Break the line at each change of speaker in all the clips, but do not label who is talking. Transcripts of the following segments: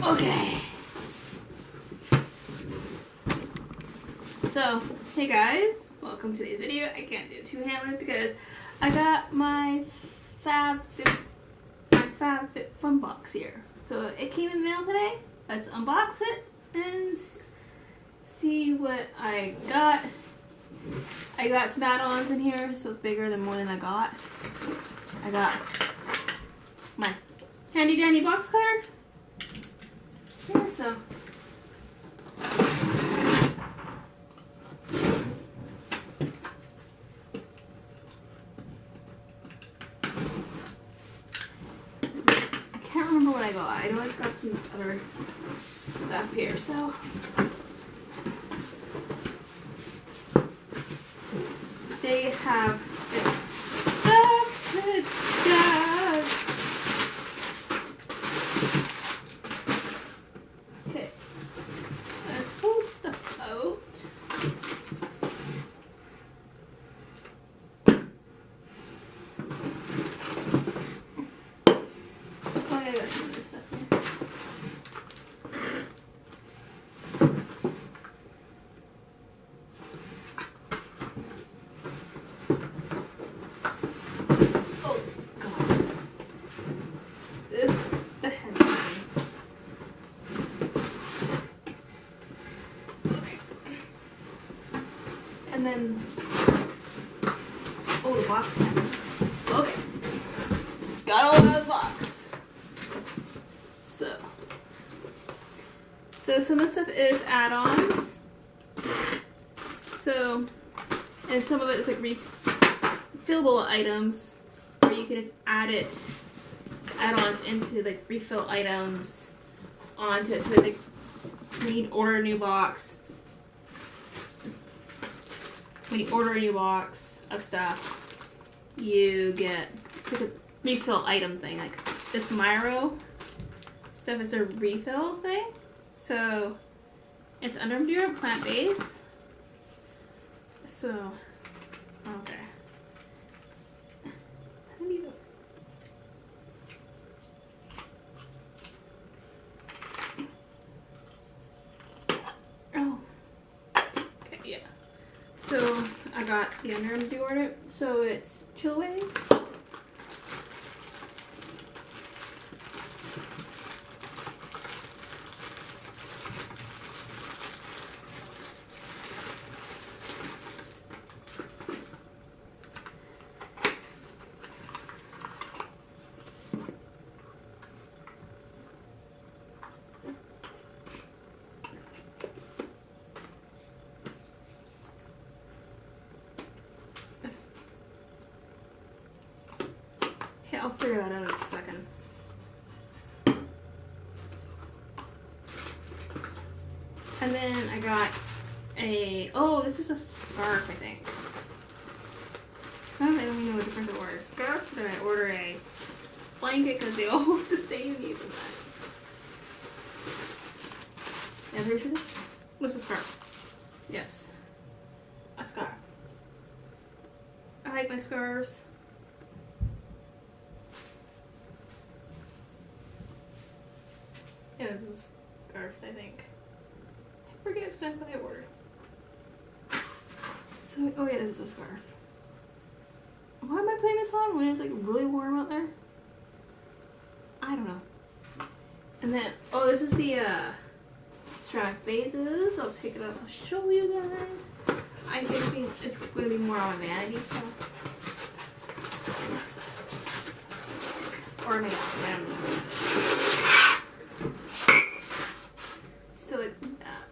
Okay. So, hey guys, welcome to today's video. I can't do two-handed because I got my Fab Fit Fun Box here. So it came in the mail today. Let's unbox it and see what I got. I got some add-ons in here, so it's bigger than more than I got. I got my handy dandy box cutter. Yeah, so I can't remember what I got. I know I've got some other stuff here, so they have this stuff that does. Okay, let's pull stuff out. Oh, yeah, I got some other stuff here. Oh, God. This is the heavy thing. Okay. And then, oh, the box. Okay. Got all out of the box. So some of the stuff is add-ons. So, and some of it is like refillable items, where you can just add-ons into like refill items onto it. So that when you order a new box, of stuff, you get like a refill item thing. Like this Myro stuff is a refill thing. So it's under different plant base. So okay. I need oh. Okay, yeah. So I got the underarm deodorant. So it's Chill Wave. Okay, I'll figure that out in a second. And then I got oh, this is a scarf, I think. I don't even know what difference it was. Scarf, then I order a blanket because they all look the same to me sometimes. And ready for this? What's a scarf? Yes. A scarf. I like my scarves. Yeah, this is a scarf, I think. I forget exactly what I ordered. So, oh yeah, this is a scarf. Why am I putting this on when it's like really warm out there? I don't know. And then, oh, this is the ceramic vases. I'll take it out and show you guys. I'm thinking it's going to be more on a vanity stuff. Or maybe not, I don't know. So like that.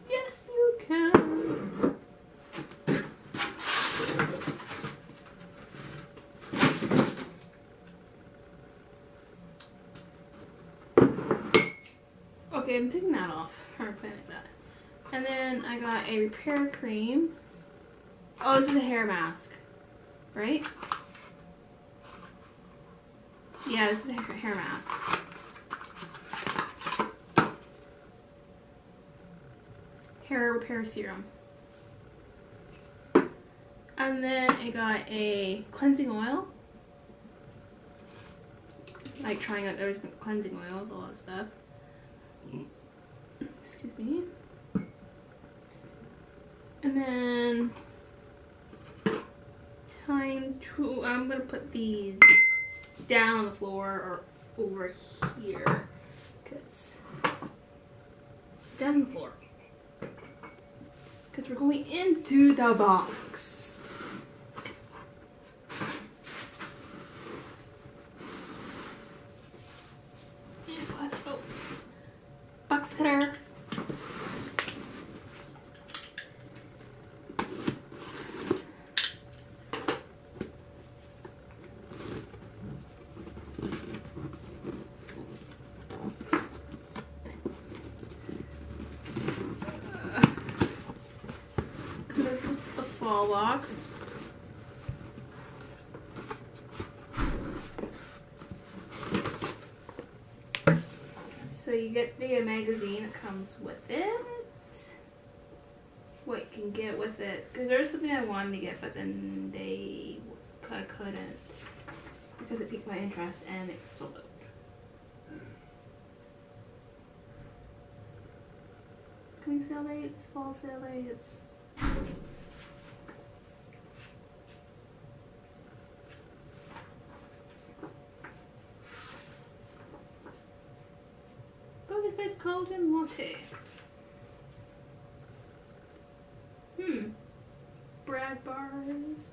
Yes, you can. Okay, I'm taking that off. Or putting it like that. And then I got a repair cream. Oh, this is a hair mask, right? Yeah, this is a hair mask. Hair repair serum. And then I got a cleansing oil. like trying out different cleansing oils, all that stuff. Excuse me. And then I'm gonna put these down on the floor or over here, because down on the floor, because we're going into the box. And what? Oh, box cutter. So this is the fall box. So you get the magazine that comes with it. What you can get with it, because there was something I wanted to get, but then I couldn't because it piqued my interest and it's sold out. Coming sale dates, fall sale dates. Focus Face Collagen Latte. Brad bars.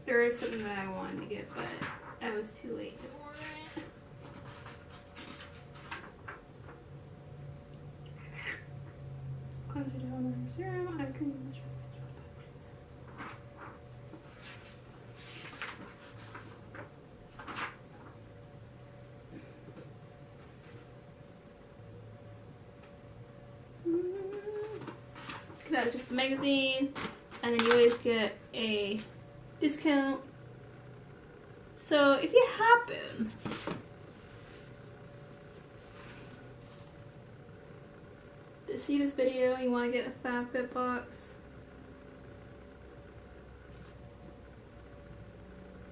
There is something that I wanted to get, but I was too late to order it. Cleanser toner serum, eye cream. That's just the magazine, and then you always get a discount. So if you happen to see this video and you want to get a Fab Fit box,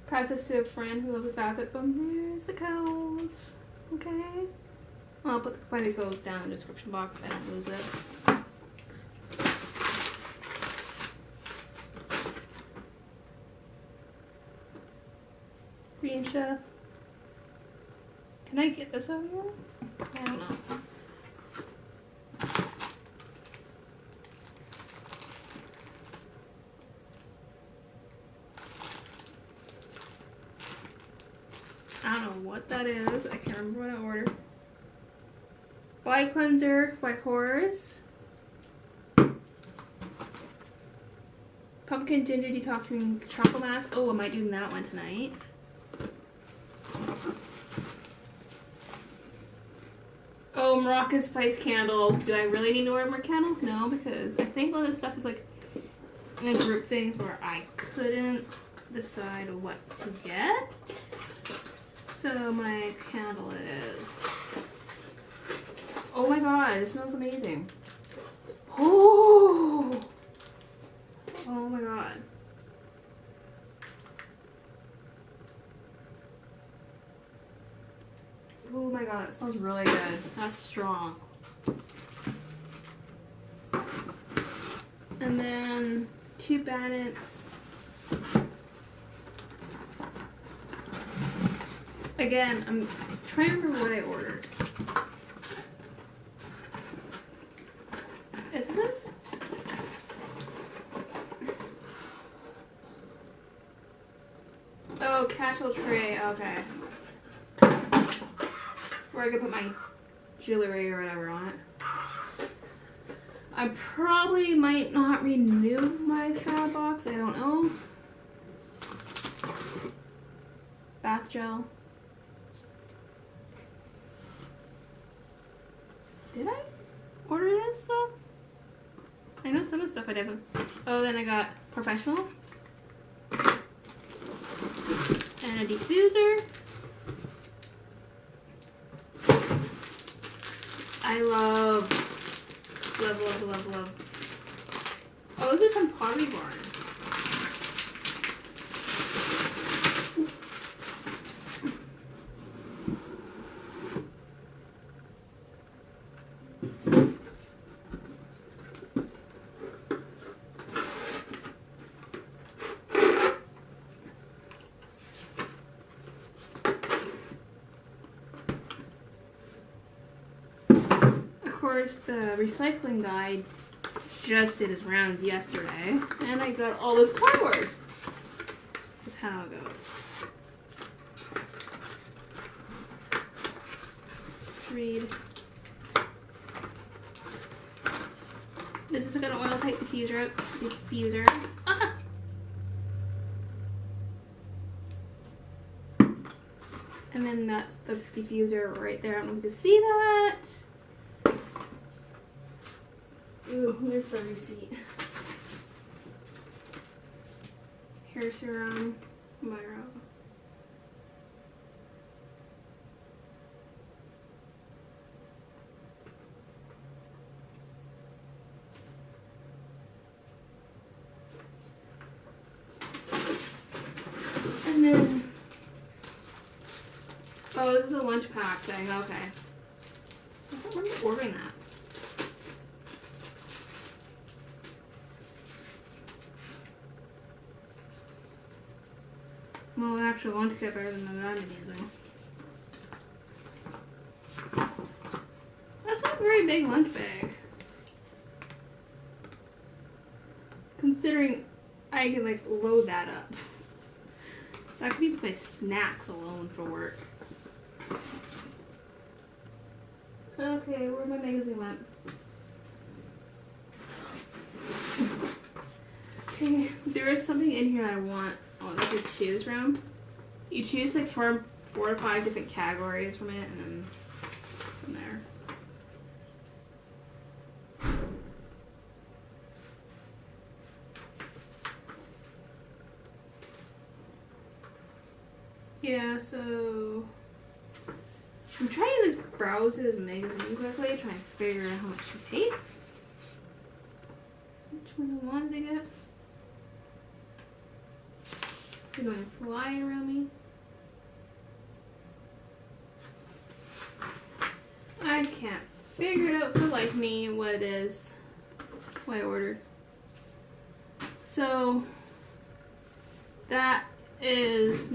pass this to a friend who loves a Fab Fit Boom. There's the codes. Okay, I'll put the codes down in the description box if I don't lose it. Green Chef. Can I get this over here? I don't know. I don't know what that is. I can't remember what I ordered. Body cleanser by Horrors. Pumpkin ginger detoxing chocolate mask. Oh, I might do that one tonight. Oh, Moroccan spice candle. Do I really need to order more candles? No, because I think all this stuff is like in a group things where I couldn't decide what to get. So my candle is. Oh my god, it smells amazing. Oh! Oh my god. Oh my god, it smells really good. That's strong. And then 2 bannets. Again, I'm trying to remember what I ordered. Is this it? Oh, casual tray. Okay. Where I could put my jewelry or whatever on it. I probably might not renew my Fab box. I don't know. Bath gel. Did I order this stuff? I know some of the stuff I did. Oh, then I got Professional. And a diffuser. I love. Oh, this is from Pottery Barn. course, the recycling guy just did his rounds yesterday, and I got all this cardboard. This is how it goes. Read. This is an oil tight diffuser. Ah. And then that's the diffuser right there. I don't know if you can see that. Ooh, here's the receipt. Hair serum, Myra. And then, oh, this is a lunch pack thing. Okay. I don't remember ordering that. Well, the actual lunch kit better than the one I'm using. That's not a very big lunch bag. Considering I can like load that up. That could be my snacks alone for work. Okay, where my magazine went? Okay, there is something in here I want. Oh, that you choose from. You choose like four to five different categories from it, and then from there. Yeah, so I'm trying to just browse this magazine quickly, trying to figure out how much to take. Which one I wanted to get? They're going to fly around me. I can't figure it out for like me what it is. What I ordered. So that is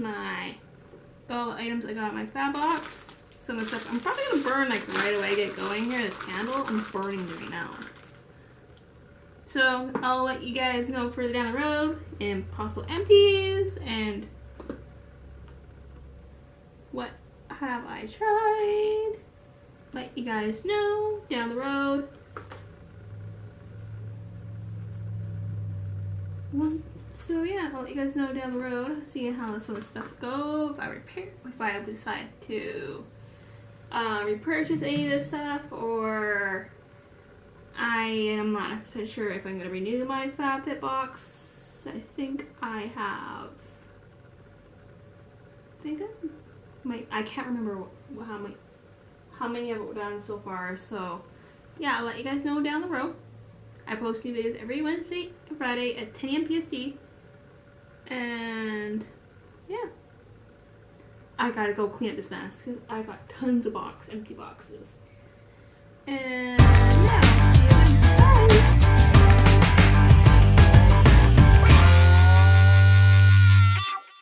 all the items I got in my Fab box. Some of the stuff I'm probably gonna burn like right away. Get going here. This candle I'm burning right now. So I'll let you guys know further down the road and possible empties and what have I tried. Let you guys know down the road. So yeah, I'll let you guys know down the road, seeing how some of the stuff go. If I decide to repurchase any of this stuff, or I am not 100% sure if I'm going to renew my Fab Fit box. I think I have. I can't remember how many I've done so far. So yeah, I'll let you guys know down the road. I post new videos every Wednesday and Friday at 10 a.m. PST. And yeah, I gotta go clean up this mess because I got tons of empty boxes. And yeah, see you then. Bye.